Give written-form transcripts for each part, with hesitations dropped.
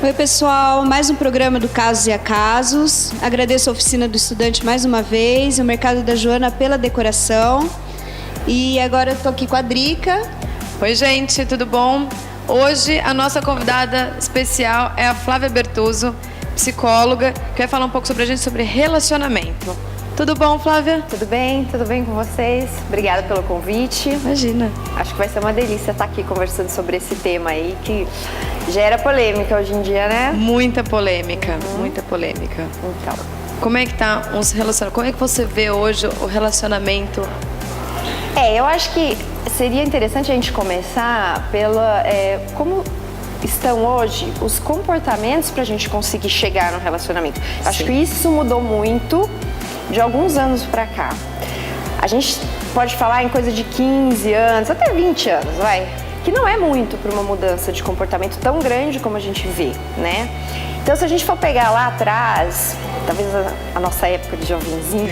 Oi, pessoal, mais um programa do Casos e Acasos. Agradeço a Oficina do Estudante mais uma vez, o Mercado da Joana pela decoração. E agora eu tô aqui com a Drica. Oi, gente, tudo bom? Hoje a nossa convidada especial é a Flávia Bertuzzo, psicóloga, que vai falar um pouco sobre a gente sobre relacionamento. Tudo bom, Flávia? Tudo bem com vocês? Obrigada pelo convite. Imagina. Acho que vai ser uma delícia estar aqui conversando sobre esse tema aí que gera polêmica hoje em dia, né? Muita polêmica, muita polêmica. Então, como é que tá os relacionamentos? Como é que você vê hoje o relacionamento? eu acho que seria interessante a gente começar como estão hoje os comportamentos para a gente conseguir chegar no relacionamento. Acho que isso mudou muito de alguns anos para cá. A gente pode falar em coisa de 15 anos, até 20 anos, que não é muito para uma mudança de comportamento tão grande como a gente vê, né? Então, se a gente for pegar lá atrás, talvez a nossa época de jovenzinho,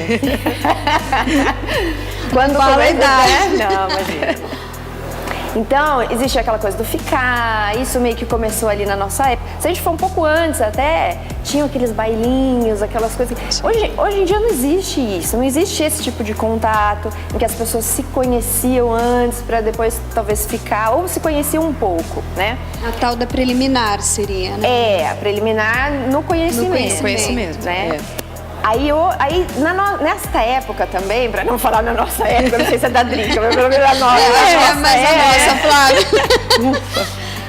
quando fala a idade, não, imagina. Então, existe aquela coisa do ficar, isso meio que começou ali na nossa época. Se a gente for um pouco antes até, tinham aqueles bailinhos, aquelas coisas. Hoje em dia não existe isso, não existe esse tipo de contato em que as pessoas se conheciam antes para depois talvez ficar, ou se conheciam um pouco, né? A tal da preliminar seria, né? A preliminar no conhecimento. No conhecimento, né? Nesta época também, para não falar na nossa época, não sei se é da Drica, mas pelo menos a nossa. Mas a nossa, Flávia.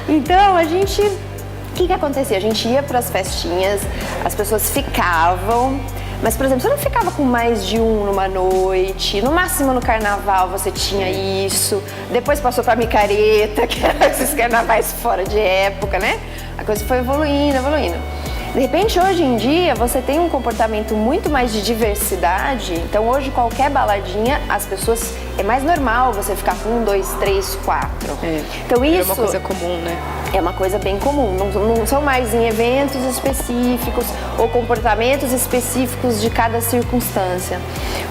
Então, o que acontecia? A gente ia para as festinhas, as pessoas ficavam, mas, por exemplo, você não ficava com mais de um numa noite, no máximo no carnaval você tinha isso, depois passou para micareta, que eram esses carnavais fora de época, né? A coisa foi evoluindo. De repente, hoje em dia, você tem um comportamento muito mais de diversidade. Então, hoje, qualquer baladinha, as pessoas... É mais normal você ficar com 1, 2, 3, 4. Então, isso... É uma coisa comum, né? É uma coisa bem comum. Não são mais em eventos específicos ou comportamentos específicos de cada circunstância.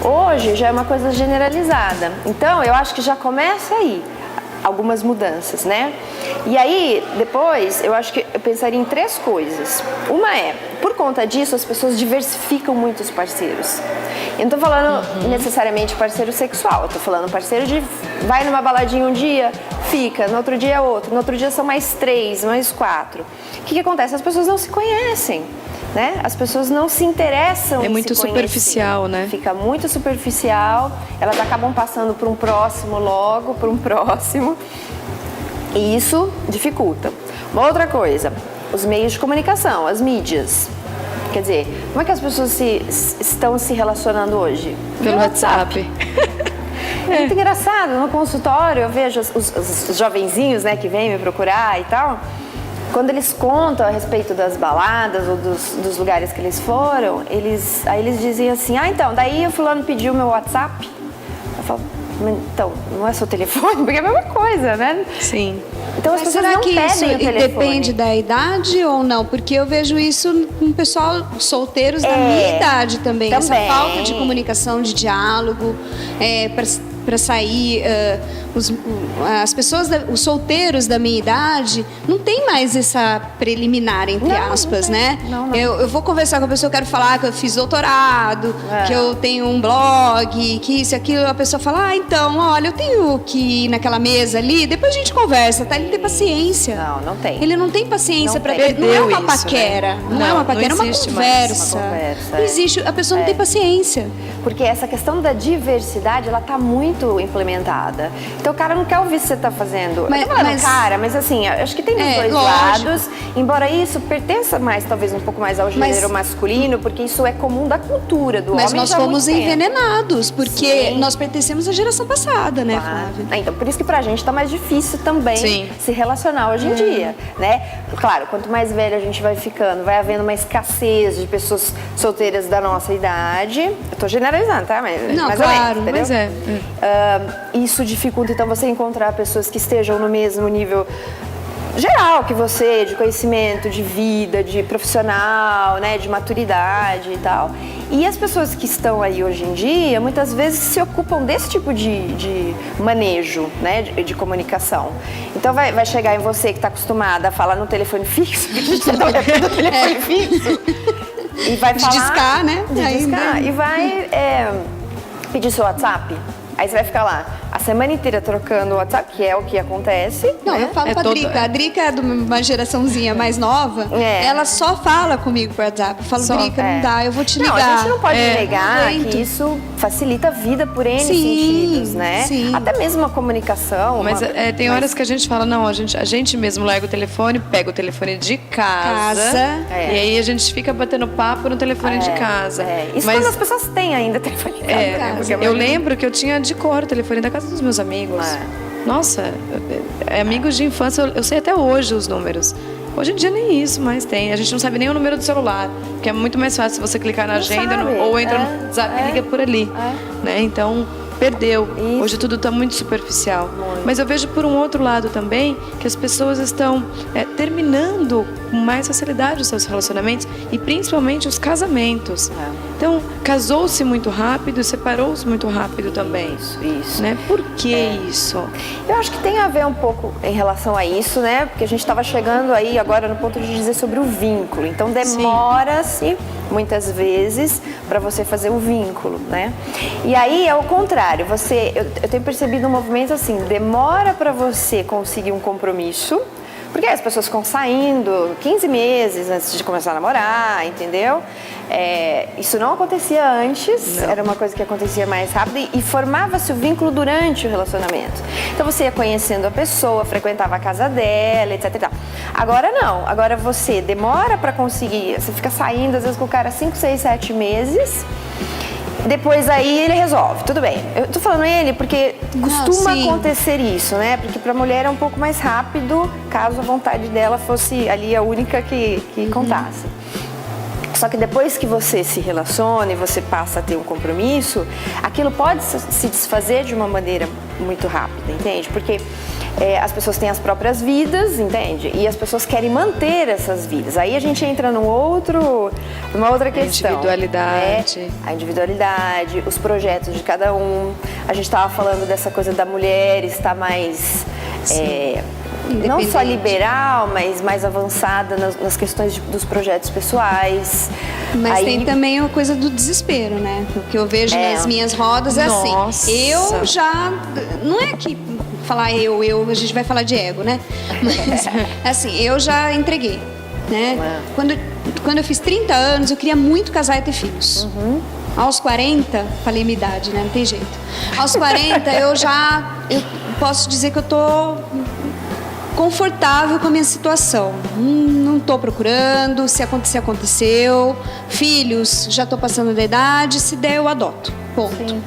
Hoje, já é uma coisa generalizada. Então, eu acho que já começa aí algumas mudanças, né? E aí, depois, eu acho que eu pensaria em 3 coisas. Uma é, por conta disso, as pessoas diversificam muito os parceiros. Eu não tô falando necessariamente parceiro sexual, eu tô falando parceiro de vai numa baladinha um dia, fica, no outro dia é outro, no outro dia são mais 3, mais 4. O que acontece? As pessoas não se conhecem. Né? As pessoas não se interessam. É muito superficial, né? Fica muito superficial, elas acabam passando por um próximo logo, por um próximo, e isso dificulta. Uma outra coisa, os meios de comunicação, as mídias. Quer dizer, como é que as pessoas estão se relacionando hoje? Pelo WhatsApp. É muito engraçado, no consultório eu vejo os jovenzinhos, né, que vêm me procurar e tal. Quando eles contam a respeito das baladas ou dos lugares que eles foram, aí eles dizem assim, então, daí o fulano pediu meu WhatsApp. Eu falo, então, não é seu telefone? Porque é a mesma coisa, né? Sim. Então as Mas pessoas será não que pedem isso o telefone. depende da idade ou não? Porque eu vejo isso com pessoal solteiros da minha idade também. Essa falta de comunicação, de diálogo, para sair, as pessoas, os solteiros da minha idade, não tem mais essa preliminar, entre aspas, né? Não. Eu vou conversar com a pessoa, eu quero falar que eu fiz doutorado, que eu tenho um blog, que isso e aquilo, a pessoa fala, então, olha, eu tenho que ir naquela mesa ali, depois a gente conversa, tá? Ele tem paciência. Não tem. Ele não tem paciência para perdeu não é uma isso, paquera, né? não é uma paquera, é uma existe conversa. Não existe, a pessoa não tem paciência. Porque essa questão da diversidade, ela tá muito implementada. Então o cara não quer ouvir se você tá fazendo. Eu tô falando cara, mas assim, acho que tem dos dois lados. Embora isso pertença mais, talvez um pouco mais ao gênero masculino, porque isso é comum da cultura do homem. Mas nós fomos envenenados, porque nós pertencemos à geração passada, né, Flávia? Então, por isso que pra gente tá mais difícil também se relacionar hoje em dia, né? Claro, quanto mais velha a gente vai ficando, vai havendo uma escassez de pessoas solteiras da nossa idade. Eu tô generalizando, tá? Mas, não, mais claro, ou menos, mas isso dificulta, então, você encontrar pessoas que estejam no mesmo nível geral que você, de conhecimento, de vida, de profissional, né, de maturidade e tal. E as pessoas que estão aí hoje em dia, muitas vezes se ocupam desse tipo de manejo, né, de comunicação. Então vai chegar em você que está acostumada a falar no telefone fixo, que a gente não é do telefone fixo, e vai falar... De discar, né? De discar, e vai pedir seu WhatsApp. Aí você vai ficar lá a semana inteira trocando o WhatsApp, que é o que acontece. Não, né? eu falo pra Drica. A Drica é de uma geraçãozinha mais nova. Ela só fala comigo por WhatsApp. Eu falo, Drica, não dá, eu vou te ligar. Não, a gente não pode negar que isso facilita a vida por N sentidos, né? Sim. Até mesmo a comunicação. Mas tem horas que a gente fala, não, a gente mesmo larga o telefone, pega o telefone de casa. E aí a gente fica batendo papo no telefone de casa. Isso quando as pessoas têm ainda telefone de casa. Eu lembro que eu tinha de cor o telefone da casa dos meus amigos. Nossa, amigos de infância, eu sei até hoje os números. Hoje em dia nem isso mais tem. A gente não sabe nem o número do celular, porque é muito mais fácil você clicar na agenda ou entra no WhatsApp e liga por ali. Né? Então, perdeu. Isso. Hoje tudo está muito superficial. Mas eu vejo por um outro lado também que as pessoas estão terminando com mais facilidade os seus relacionamentos e principalmente os casamentos. Então, casou-se muito rápido e separou-se muito rápido também. Isso. Né? Por que isso? Eu acho que tem a ver um pouco em relação a isso, né? Porque a gente estava chegando aí agora no ponto de dizer sobre o vínculo. Então, demora-se muitas vezes para você fazer o vínculo, né? E aí é o contrário. Eu tenho percebido um movimento assim, demora para você conseguir um compromisso. Porque as pessoas ficam saindo 15 meses antes de começar a namorar, entendeu? Isso não acontecia antes, era uma coisa que acontecia mais rápido e formava-se o vínculo durante o relacionamento. Então você ia conhecendo a pessoa, frequentava a casa dela, etc e tal. Agora não, agora você demora para conseguir, você fica saindo às vezes com o cara 5, 6, 7 meses... Depois aí ele resolve, tudo bem. Eu tô falando ele porque costuma acontecer isso, né? Porque pra mulher é um pouco mais rápido, caso a vontade dela fosse ali a única que contasse. Só que depois que você se relaciona e você passa a ter um compromisso, aquilo pode se desfazer de uma maneira muito rápida, entende? Porque as pessoas têm as próprias vidas, entende? E as pessoas querem manter essas vidas. Aí a gente entra numa outra questão. Individualidade. A individualidade, os projetos de cada um. A gente estava falando dessa coisa da mulher estar mais... não só liberal, mas mais avançada nas questões dos projetos pessoais. Mas tem também a coisa do desespero, né? O que eu vejo nas minhas rodas é assim. Eu já... Não é que falar a gente vai falar de ego, né? Mas, assim, eu já entreguei, né? Quando eu fiz 30 anos, eu queria muito casar e ter filhos. Aos 40, falei minha idade, né? Não tem jeito. Aos 40, eu posso dizer que eu tô confortável com a minha situação. Não estou procurando, se acontecer, aconteceu. Filhos, já estou passando da idade, se der eu adoto. Ponto. Sim.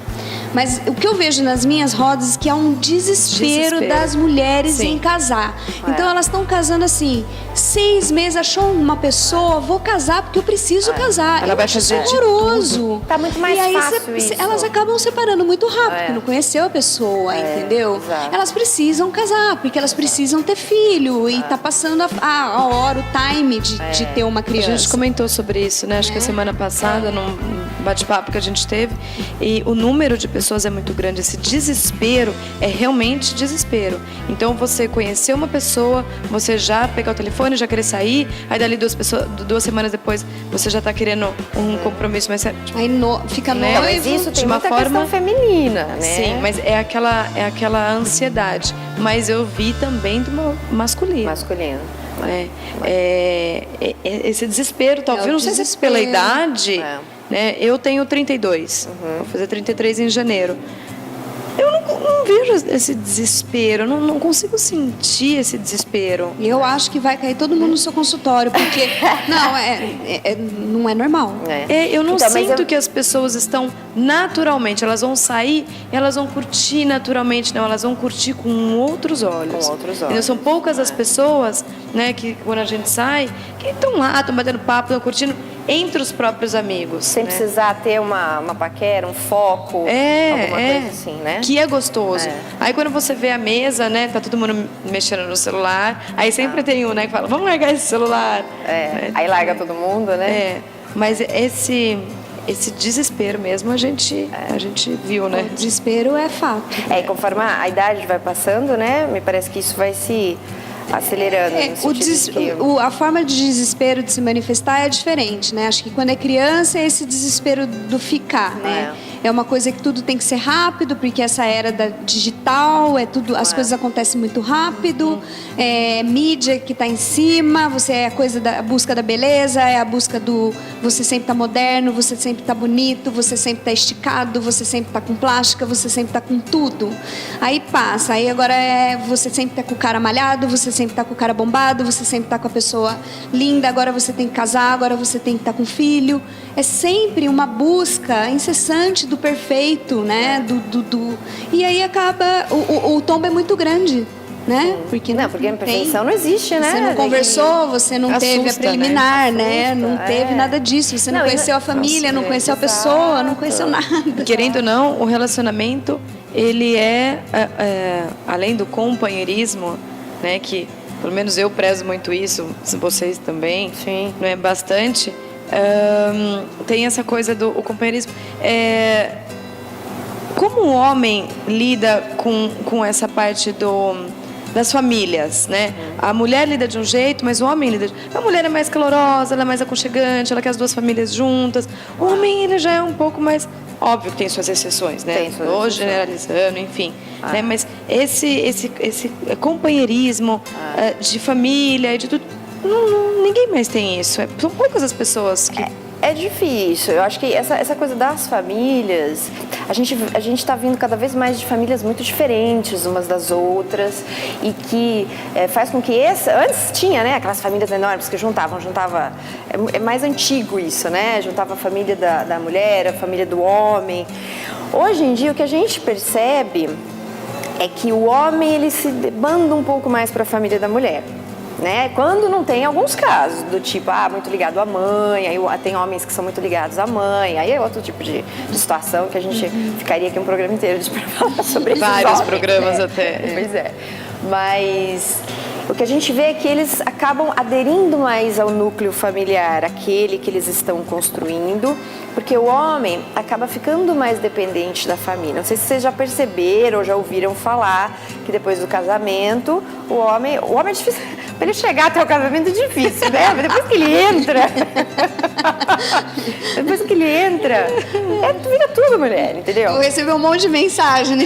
Mas o que eu vejo nas minhas rodas é que há um desespero das mulheres em casar. Então elas estão casando assim, 6 meses, achou uma pessoa, vou casar porque eu preciso casar. Ela vai fazer horroroso. Tá muito mais fácil isso. Elas acabam separando muito rápido, porque não conheceu a pessoa, entendeu? Exato. Elas precisam casar, porque elas precisam ter filho e tá passando a hora, o time de ter uma criança. A gente comentou sobre isso, né? Acho que a semana passada, num bate-papo que a gente teve, e o número de pessoas é muito grande. Esse desespero é realmente desespero. Então você conheceu uma pessoa, você já pegar o telefone, já querer sair, aí dali 2 semanas depois você já tá querendo um compromisso mais sério. Aí fica noivo. Então, mas isso tem muita questão feminina, né? Sim, mas é aquela ansiedade. Mas eu vi também do masculino. Esse desespero, talvez, não sei se é pela idade, né? Eu tenho 32, vou fazer 33 em janeiro. Eu não vejo esse desespero, não consigo sentir esse desespero. E eu acho que vai cair todo mundo no seu consultório, porque não é normal. Eu não sinto que as pessoas estão naturalmente, elas vão sair e elas vão curtir naturalmente, não, elas vão curtir com outros olhos. Entendeu? São poucas as pessoas, né, que quando a gente sai, que estão lá, estão batendo papo, estão curtindo entre os próprios amigos. Sem precisar ter uma paquera, um foco, alguma coisa assim, né? Que é gostoso. Aí quando você vê a mesa, né, tá todo mundo mexendo no celular, aí sempre tem um, né, que fala, vamos largar esse celular. Aí larga todo mundo, né? Mas esse desespero mesmo a gente viu, né? O desespero é fato. E conforme a idade vai passando, né? Me parece que isso vai se acelerando. A forma de desespero de se manifestar é diferente, né? Acho que quando é criança é esse desespero do ficar, né? É uma coisa que tudo tem que ser rápido, porque essa era da digital, as coisas acontecem muito rápido, mídia que está em cima, é a coisa da busca da beleza, é a busca do você sempre tá moderno, você sempre tá bonito, você sempre tá esticado, você sempre tá com plástica, você sempre tá com tudo. Aí passa, aí agora você sempre tá com o cara malhado, você sempre tá com o cara bombado, você sempre tá com a pessoa linda, agora você tem que casar, agora você tem que estar com filho. É sempre uma busca incessante do perfeito, né? E aí acaba, o tombo é muito grande, né? Porque a perfeição não existe, né? Você não conversou, você não teve a preliminar, né? Não teve nada disso. Você não conheceu a família, não conheceu a pessoa, não conheceu nada. Querendo ou não, o relacionamento, ele além do companheirismo, né? Que pelo menos eu prezo muito isso, vocês também, sim, não é bastante. Tem essa coisa do companheirismo. Como o homem lida com essa parte das famílias, né? A mulher lida de um jeito, mas o homem lida a mulher é mais calorosa, ela é mais aconchegante, ela quer as duas famílias juntas. O homem, ele já é um pouco mais... Óbvio que tem suas exceções, né? Estou generalizando, enfim. Né? Mas esse companheirismo de família e de tudo... ninguém mais tem isso. São poucas as pessoas que... É difícil. Eu acho que essa coisa das famílias, a gente está vindo cada vez mais de famílias muito diferentes umas das outras e que faz com que antes tinha, né, aquelas famílias enormes que juntava, é mais antigo isso, né? Juntava a família da mulher, a família do homem. Hoje em dia o que a gente percebe é que o homem ele se banda um pouco mais para a família da mulher. Né? Quando não tem alguns casos, do tipo, muito ligado à mãe, aí tem homens que são muito ligados à mãe, aí é outro tipo de situação que a gente ficaria aqui um programa inteiro para falar sobre isso. Vários programas até. Pois é. Mas o que a gente vê é que eles acabam aderindo mais ao núcleo familiar, aquele que eles estão construindo, porque o homem acaba ficando mais dependente da família. Não sei se vocês já perceberam ou já ouviram falar que depois do casamento, o homem é difícil. Para ele chegar até o casamento é difícil, né? Mas depois que ele entra, vira tudo mulher, entendeu? Eu recebi um monte de mensagem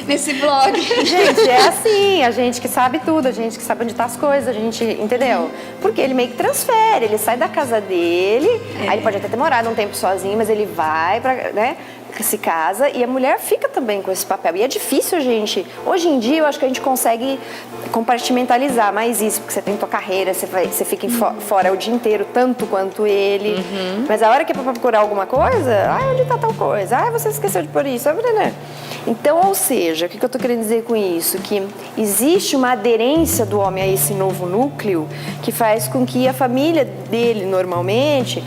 nesse blog. Gente, é assim, a gente que sabe tudo, a gente que sabe onde tá as coisas, a gente, entendeu? Porque ele meio que transfere, ele sai da casa dele, aí ele pode até ter morado um tempo sozinho, mas ele vai né? Se casa e a mulher fica também com esse papel. E é difícil, gente. Hoje em dia, eu acho que a gente consegue compartimentalizar mais isso, porque você tem tua carreira, você fica fora o dia inteiro, tanto quanto ele. Mas a hora que é pra procurar alguma coisa, onde tá tal coisa? Você esqueceu de pôr isso. Né? Então, ou seja, o que eu tô querendo dizer com isso? Que existe uma aderência do homem a esse novo núcleo que faz com que a família dele, normalmente,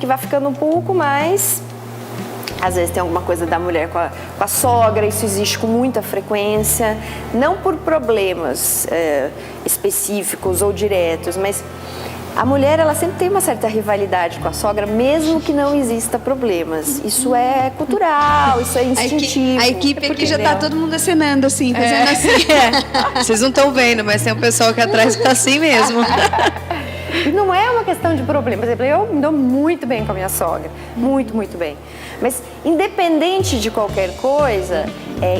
vá ficando um pouco mais... Às vezes tem alguma coisa da mulher com a sogra, isso existe com muita frequência, não por problemas específicos ou diretos, mas a mulher ela sempre tem uma certa rivalidade com a sogra, mesmo que não exista problemas. Isso é cultural, isso é instintivo. A equipe aqui já está todo mundo acenando assim, fazendo assim. Vocês não estão vendo, mas tem um pessoal aqui atrás que está assim mesmo. E não é uma questão de problema. Por exemplo, eu me dou muito bem com a minha sogra. Muito, muito bem. Mas, independente de qualquer coisa,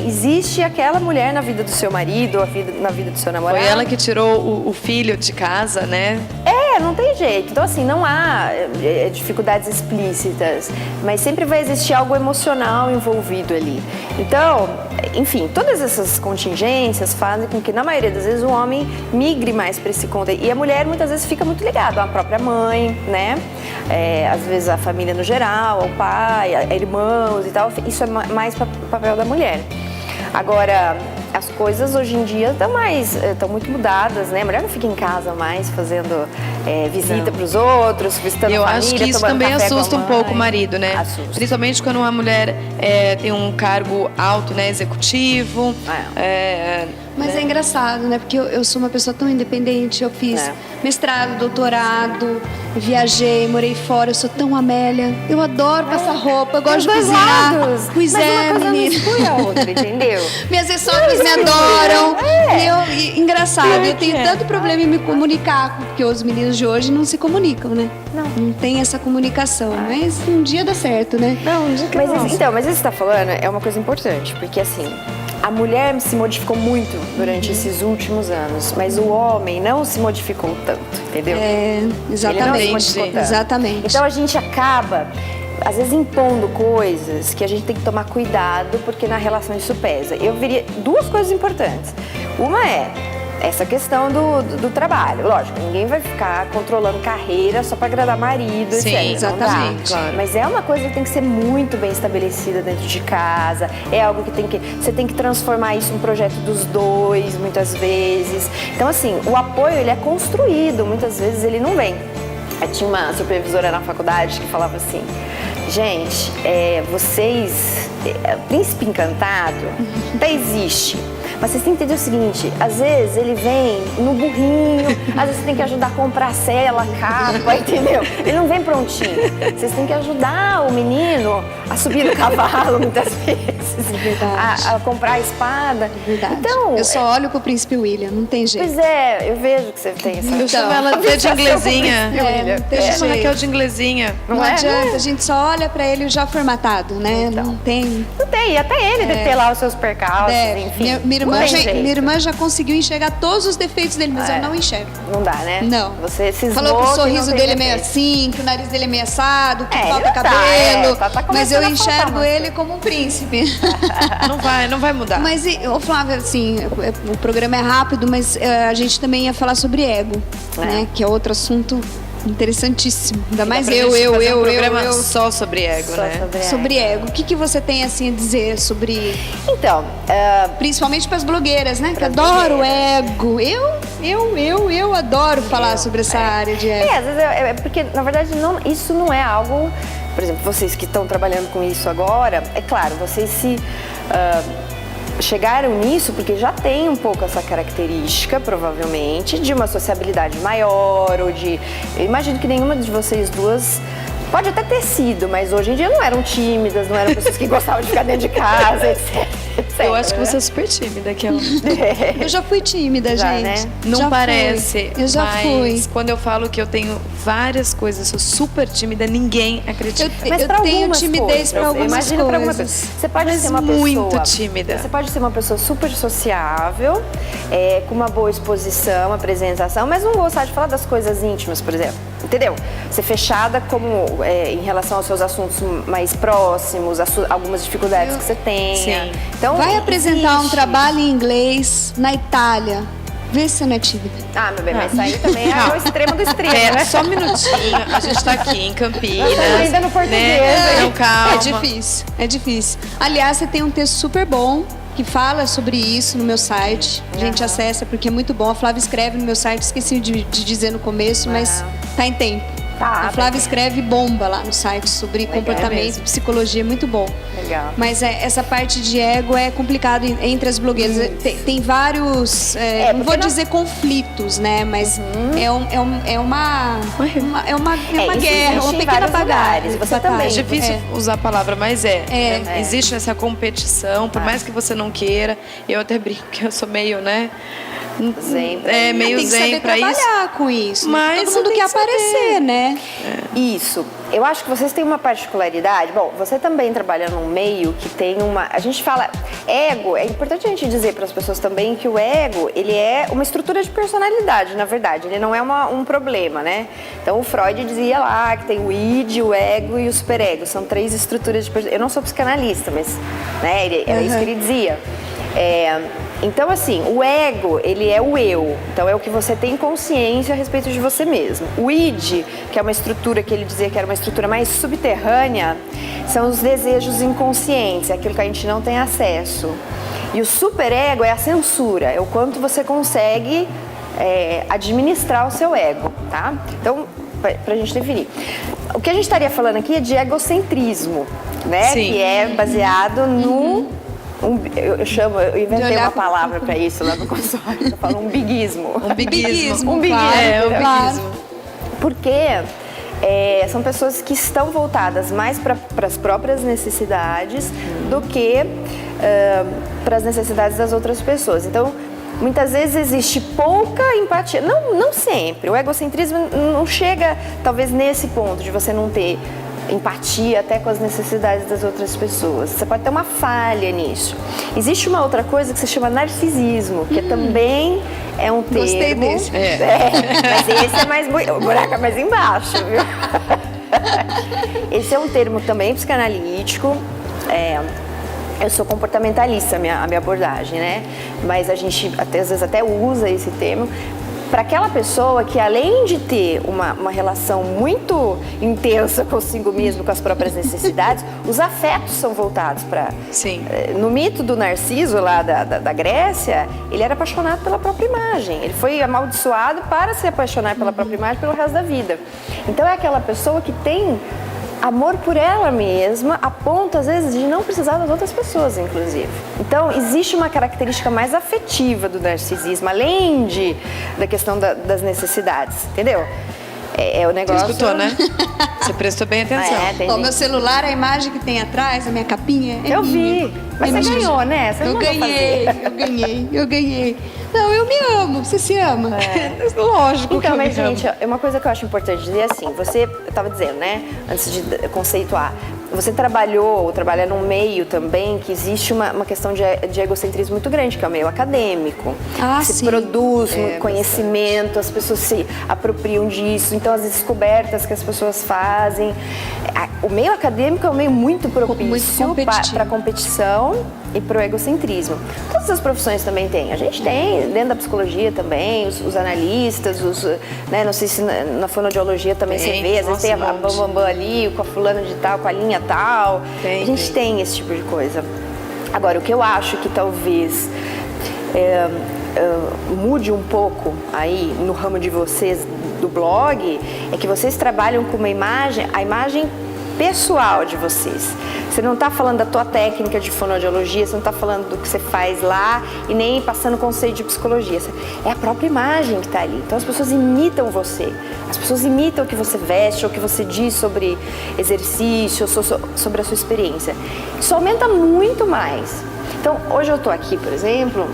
existe aquela mulher na vida do seu marido, ou na vida do seu namorado. Foi ela que tirou o filho de casa, né? Não tem jeito. Então, assim, não há dificuldades explícitas, mas sempre vai existir algo emocional envolvido ali. Então, enfim, todas essas contingências fazem com que, na maioria das vezes, o homem migre mais para esse contexto. E a mulher, muitas vezes, fica muito ligada à própria mãe, né? Às vezes, a família no geral, ao pai, a irmãos e tal. Isso é mais papel da mulher. Agora, as coisas hoje em dia estão muito mudadas, né? A mulher não fica em casa mais fazendo visita para os outros, visitando eu a família. Eu acho que isso também assusta um pouco o marido, né? Assusta. Principalmente quando uma mulher tem um cargo alto, né? Executivo. Mas é engraçado, né? Porque eu sou uma pessoa tão independente. Eu fiz mestrado, doutorado, viajei, morei fora. Eu sou tão Amélia. Eu adoro passar roupa, eu gosto de cozinhar. Pois é, menina. Mas uma coisa não exclui a outra, entendeu? Minhas ex-sogras me adoram. Engraçado, eu tenho tanto problema em me comunicar, porque os meninos de hoje não se comunicam, né? Não tem essa comunicação. Mas um dia dá certo, né? Não, um dia que mas isso que você tá falando é uma coisa importante, porque assim, a mulher se modificou muito durante esses últimos anos, mas o homem não se modificou tanto, entendeu? Exatamente. Ele não se modificou tanto. Exatamente. Então a gente acaba, às vezes, impondo coisas que a gente tem que tomar cuidado, porque na relação isso pesa. Eu veria duas coisas importantes. Uma é essa questão do trabalho. Lógico, ninguém vai ficar controlando carreira só para agradar marido, Sim, etc. exatamente. Claro. Mas é uma coisa que tem que ser muito bem estabelecida dentro de casa. É algo que você tem que transformar isso em um projeto dos dois, muitas vezes. Então, assim, o apoio, ele é construído. Muitas vezes ele não vem. Eu tinha uma supervisora na faculdade que falava assim: gente, vocês, Príncipe Encantado até existe, mas vocês têm que entender o seguinte: às vezes ele vem no burrinho, às vezes você tem que ajudar a comprar a cela, a capa, entendeu? Ele não vem prontinho. Vocês têm que ajudar o menino a subir no cavalo, muitas vezes, a comprar a espada. Então, eu só olho pro Príncipe William, não tem jeito. Pois é, eu vejo que você tem essa... Eu chamo ela de inglesinha. Eu chamo Raquel de inglesinha. Não adianta, a gente só olha pra ele já formatado, né? Então. Não tem. Não tem, e até ele deve ter lá os seus percalços, enfim. Minha irmã já conseguiu enxergar todos os defeitos dele, mas eu não enxergo. Não dá, né? Não. Você se falou que o sorriso dele é meio assim, que o nariz dele é meio assado, que falta cabelo. Tá mas eu enxergo ele como um príncipe. Não vai mudar. Mas, Flávia, assim, o programa é rápido, mas a gente também ia falar sobre ego, né? Que é outro assunto interessantíssimo. Ainda mais eu. Só sobre ego, né? Sobre ego. O que você tem, assim, a dizer sobre... Então... principalmente para as blogueiras, né? Que adoram ego. Eu adoro falar sobre essa área de ego. Às vezes porque, na verdade, isso não é algo... Por exemplo, vocês que estão trabalhando com isso agora, é claro, vocês se... chegaram nisso porque já tem um pouco essa característica, provavelmente, de uma sociabilidade maior, ou de... Eu imagino que nenhuma de vocês duas pode até ter sido, mas hoje em dia não eram tímidas, não eram pessoas que gostavam de ficar dentro de casa, etc. Eu acho que você é super tímida, aquela. Eu já fui tímida, gente. Né? Não já parece. Eu já fui. Quando eu falo que eu tenho várias coisas, sou super tímida, ninguém acredita. Mas eu tenho timidez para algumas coisas. Você pode ser uma muito pessoa tímida. Você pode ser uma pessoa super sociável, com uma boa exposição, apresentação, mas não gostar de falar das coisas íntimas, por exemplo. Entendeu? Ser fechada em relação aos seus assuntos mais próximos, algumas dificuldades que você tenha. Sim. Então, vai apresentar um trabalho em inglês na Itália. Vê se você não é tímida. Meu bem, mas isso aí também é o extremo do extremo, né? Só um minutinho. A gente tá aqui em Campinas. Ainda no português. Né? Então, calma. É difícil. Aliás, você tem um texto super bom que fala sobre isso no meu site. A gente acessa porque é muito bom. A Flávia escreve no meu site, esqueci de dizer no começo, mas tá em tempo. A Flávia escreve bomba lá no site sobre comportamento e psicologia, muito bom. Legal. Mas essa parte de ego é complicado entre as blogueiras. Tem vários, não vou dizer conflitos, né? Mas é uma guerra, uma pequena batalha. Você também. É difícil usar a palavra, mas existe essa competição, por mais que você não queira. Eu até brinco que eu sou meio, né? Zen. Meio tem que zen saber pra trabalhar com isso. Mas todo mundo quer aparecer, né? Isso. Eu acho que vocês têm uma particularidade. Bom, você também trabalha num meio que tem uma... A gente fala ego, é importante a gente dizer para as pessoas também que o ego, ele é uma estrutura de personalidade, na verdade. Ele não é um problema, né? Então, o Freud dizia lá que tem o id, o ego e o superego. São 3 estruturas de personalidade. Eu não sou psicanalista, mas era isso que ele dizia. Então, assim, o ego, ele é o eu. Então, é o que você tem consciência a respeito de você mesmo. O id, que é uma estrutura que ele dizia que era uma estrutura mais subterrânea, são os desejos inconscientes, é aquilo que a gente não tem acesso. E o superego é a censura, é o quanto você consegue administrar o seu ego, tá? Então, pra gente definir. O que a gente estaria falando aqui é de egocentrismo, né? Sim. Que é baseado Eu inventei uma palavra para isso lá no consultório, eu falo umbiguismo. Umbiguismo. Umbiguismo. Umbiguismo. Porque são pessoas que estão voltadas mais para as próprias necessidades do que para as necessidades das outras pessoas. Então, muitas vezes existe pouca empatia. Não sempre. O egocentrismo não chega, talvez, nesse ponto de você não ter empatia até com as necessidades das outras pessoas. Você pode ter uma falha nisso. Existe uma outra coisa que se chama narcisismo, que também é um termo... Gostei desse. Mas esse é mais... O buraco é mais embaixo, viu? Esse é um termo também psicanalítico. Eu sou comportamentalista, a minha abordagem, né? Mas a gente às vezes até usa esse termo para aquela pessoa que, além de ter uma relação muito intensa consigo mesmo, com as próprias necessidades, os afetos são voltados para... Sim. No mito do Narciso, lá da Grécia, ele era apaixonado pela própria imagem. Ele foi amaldiçoado para se apaixonar pela própria imagem pelo resto da vida. Então, é aquela pessoa que tem amor por ela mesma, a ponto, às vezes, de não precisar das outras pessoas, inclusive. Então, existe uma característica mais afetiva do narcisismo, além da questão das necessidades, entendeu? O negócio... Você escutou, né? Você prestou bem atenção. O meu celular, a imagem que tem atrás, a minha capinha, eu vi. Mas você ganhou, né? Você eu ganhei. Não, eu me amo. Você se ama? Lógico então, que eu mas, me gente, uma coisa que eu acho importante dizer é assim, você, eu estava dizendo, né, antes de conceituar, você trabalha num meio também que existe uma questão de egocentrismo muito grande, que é o meio acadêmico. Se produz conhecimento, as pessoas se apropriam disso, então as descobertas que as pessoas fazem. O meio acadêmico é um meio muito propício para a competição e para o egocentrismo. Todas as profissões também têm. A gente tem, dentro da psicologia também, os analistas, né, não sei se na fonoaudiologia também você vê, às vezes tem a bambambam ali, com a fulana de tal, com a linha tal. A gente tem esse tipo de coisa. Agora, o que eu acho que talvez mude um pouco aí no ramo de vocês do blog, é que vocês trabalham com a imagem pessoal de vocês. Você não está falando da tua técnica de fonoaudiologia, você não está falando do que você faz lá e nem passando conceito de psicologia. É a própria imagem que está ali. Então as pessoas imitam você. As pessoas imitam o que você veste, ou o que você diz sobre exercício, sobre a sua experiência. Isso aumenta muito mais. Então hoje eu estou aqui, por exemplo,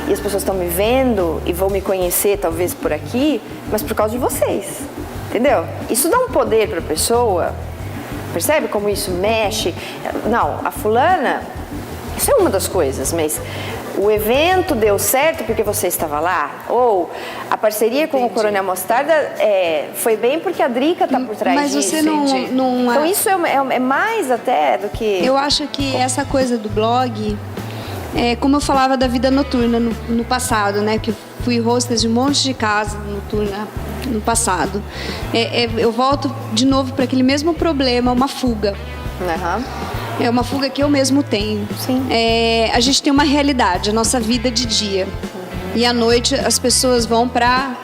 e as pessoas estão me vendo e vão me conhecer talvez por aqui, mas por causa de vocês. Entendeu? Isso dá um poder para a pessoa. Percebe como isso mexe? Não, a fulana, isso é uma das coisas, mas o evento deu certo porque você estava lá? Ou a parceria com o Coronel Mostarda foi bem porque a Drica está por trás disso? Mas você não... Então isso é mais até do que... Eu acho que essa coisa do blog, como eu falava da vida noturna no passado, né? Que eu fui hostess de um monte de casa noturna no passado. Eu volto de novo para aquele mesmo problema, uma fuga. Uhum. É uma fuga que eu mesmo tenho. Sim. A gente tem uma realidade, a nossa vida de dia. E à noite as pessoas vão para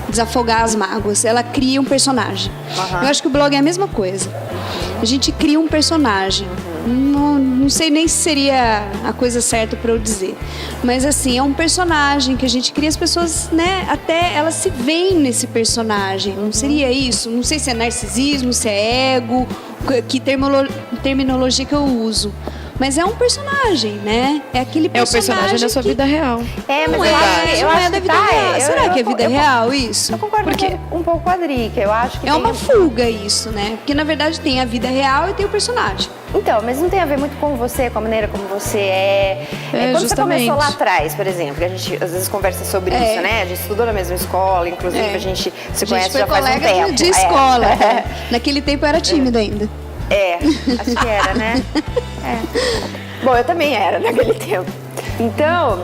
desafogar as mágoas. Ela cria um personagem. Uhum. Eu acho que o blog é a mesma coisa. A gente cria um personagem. Não sei nem se seria a coisa certa para eu dizer. Mas assim, é um personagem que a gente cria, as pessoas, né, até elas se veem nesse personagem. Não seria isso? Não sei se é narcisismo, se é ego, que terminologia que eu uso. Mas é um personagem, né? É aquele personagem. É o personagem da sua vida real. Mas não é da vida real. Será que é vida real isso? Eu concordo um pouco com a Drica. Eu acho que uma fuga isso, né? Porque na verdade tem a vida real e tem o personagem. Então, mas não tem a ver muito com você, com a maneira como você é. Quando justamente. Você começou lá atrás, por exemplo, que a gente às vezes conversa sobre isso, né? A gente estudou na mesma escola, inclusive a gente se conhece já faz um tempo. De escola. Naquele tempo eu era tímida ainda. Acho que era, né? Bom, eu também era naquele tempo. Então,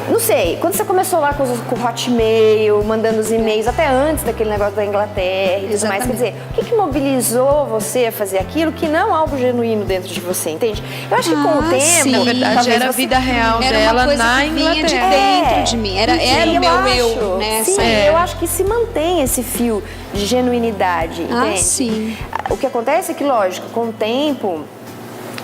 não sei, quando você começou lá com o Hotmail, mandando os e-mails, até antes daquele negócio da Inglaterra e tudo mais, quer dizer, o que mobilizou você a fazer aquilo que não é algo genuíno dentro de você, entende? Eu acho que com o tempo... Sim. Na verdade, era a vida real dela na Inglaterra. De dentro de mim, era o meu eu, né? Sim, eu acho que se mantém esse fio de genuinidade, entende? Sim. O que acontece é que, lógico, com o tempo...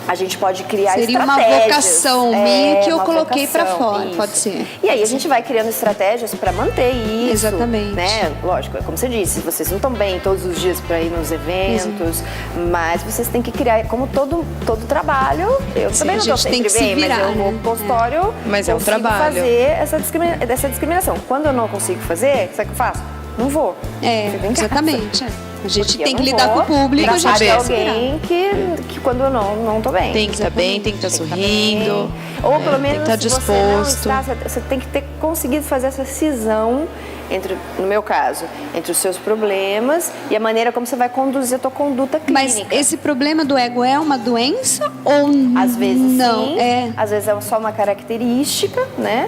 a gente pode criar Seria estratégias. uma vocação minha que eu uma coloquei para vocação, fora, isso. pode ser. E aí a gente vai criando estratégias para manter isso. Exatamente. Né? Lógico, como você disse, vocês não estão bem todos os dias para ir nos eventos, mas vocês têm que criar, como todo trabalho, eu também não estou sempre bem, mas eu vou pro consultório, Mas é um consigo trabalho. fazer essa discriminação. Quando eu não consigo fazer, sabe o que eu faço? Não vou. Fico em casa. Exatamente. A gente Porque tem eu que não lidar com vou o público, a gente tratar de tem que se virar. alguém que quando eu não tô bem. Tem que estar bem, tem que estar sorrindo. Ou pelo menos tem que estar se você não disposto. está, você tem que ter conseguido fazer essa cisão entre, no meu caso, entre os seus problemas e a maneira como você vai conduzir a tua conduta Mas clínica. esse problema do ego é uma doença ou Às vezes não? sim, às vezes é só uma característica, né?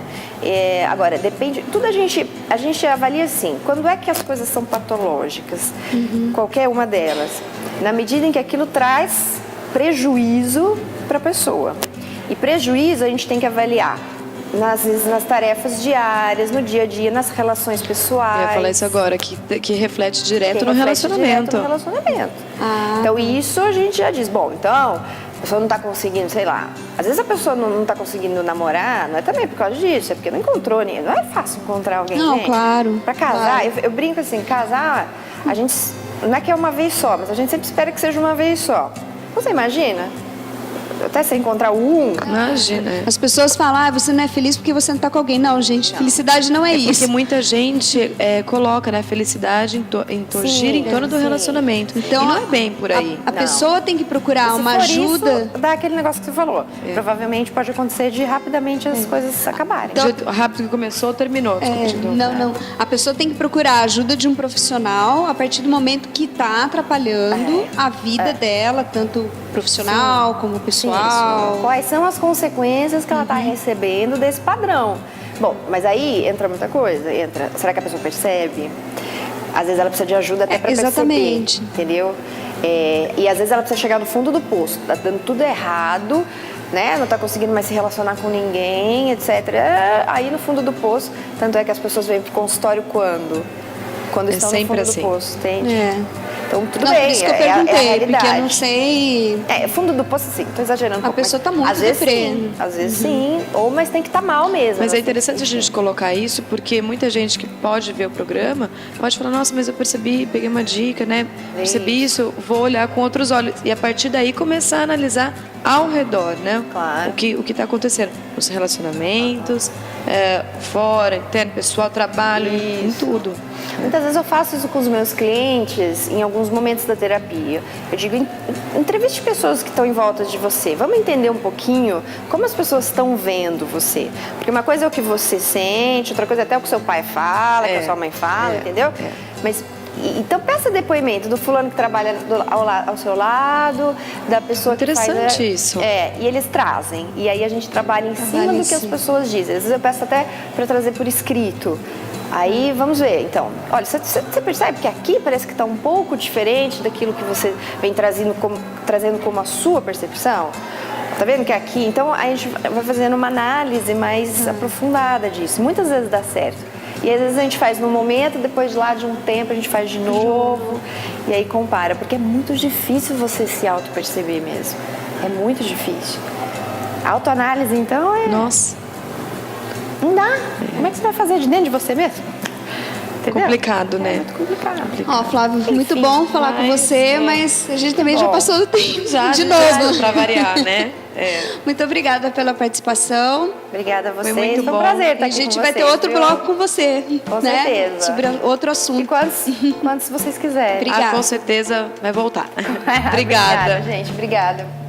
Agora, depende, tudo a gente avalia assim, quando é que as coisas são patológicas? Qualquer uma delas. Na medida em que aquilo traz prejuízo para a pessoa. E prejuízo a gente tem que avaliar às vezes nas tarefas diárias, no dia a dia, nas relações pessoais. Eu ia falar isso agora, que reflete direto no relacionamento. Então isso a gente já diz, bom, então a pessoa não está conseguindo, sei lá, às vezes a pessoa não está conseguindo namorar, não é também por causa disso, é porque não encontrou ninguém. Não é fácil encontrar alguém, Não, gente. claro. Para casar, claro. eu brinco assim, casar, a gente, não é que é uma vez só, mas a gente sempre espera que seja uma vez só. Você imagina? Até você encontrar Imagina. As pessoas falam, você não é feliz porque você não está com alguém. Não, gente, felicidade não é isso. Porque muita gente coloca, né, felicidade gira em torno do relacionamento. Então, e não é bem por aí. A pessoa tem que procurar Se uma for ajuda. Isso, dá aquele negócio que você falou. Provavelmente pode acontecer de rapidamente as coisas acabarem. Do jeito rápido que começou, terminou. Não. A pessoa tem que procurar a ajuda de um profissional a partir do momento que está atrapalhando a vida dela, tanto profissional como pessoal. Quais são as consequências que ela está recebendo desse padrão? Bom, mas aí entra muita coisa. Será que a pessoa percebe? Às vezes ela precisa de ajuda até para perceber. Exatamente. Entendeu? E às vezes ela precisa chegar no fundo do poço. Tá dando tudo errado, né? Não está conseguindo mais se relacionar com ninguém, etc. Aí no fundo do poço, tanto é que as pessoas vêm pro consultório quando estão no fundo do poço, entende? Então, tudo não, bem, por isso que eu perguntei, porque eu não sei... fundo do poço, sim, tô exagerando um pouco. A pessoa tá muito deprê. Às vezes sim, mas tem que estar mal mesmo. Mas é interessante a gente colocar isso, porque muita gente que pode ver o programa, pode falar, nossa, mas eu percebi, peguei uma dica, né? Percebi isso, vou olhar com outros olhos. E a partir daí começar a analisar ao redor, né? Claro. O que está acontecendo. Os relacionamentos, fora, interno, pessoal, trabalho, em tudo. Muitas vezes eu faço isso com os meus clientes em alguns momentos da terapia. Eu digo, entreviste pessoas que estão em volta de você. Vamos entender um pouquinho como as pessoas estão vendo você. Porque uma coisa é o que você sente, outra coisa é até o que seu pai fala, que a sua mãe fala, entendeu? Mas então peça depoimento do fulano que trabalha ao seu lado, da pessoa que faz... Interessante isso. E eles trazem. E aí a gente trabalha em cima do que as pessoas dizem. Às vezes eu peço até para trazer por escrito. Aí vamos ver, então, olha, você percebe que aqui parece que está um pouco diferente daquilo que você vem trazendo como a sua percepção? Tá vendo que aqui, então a gente vai fazendo uma análise mais aprofundada disso. Muitas vezes dá certo. E às vezes a gente faz num momento, depois de lá de um tempo a gente faz de novo e aí compara, porque é muito difícil você se auto-perceber mesmo. É muito difícil. A autoanálise, então, Nossa. Não dá. Como é que você vai fazer de dentro de você mesmo? Entendeu? Complicado, né? É muito complicado. Ó, Flávio, muito bom falar com você, mas a gente também já passou do tempo de novo. Para variar, né? Muito obrigada pela participação. Obrigada a vocês. Foi muito bom. prazer estar A aqui gente com vai vocês, ter outro viu? bloco com você. Com né? certeza. Sobre outro E assunto. quantos vocês quiserem. Obrigada. Com certeza vai voltar. Obrigada, Obrigada. gente. Obrigada.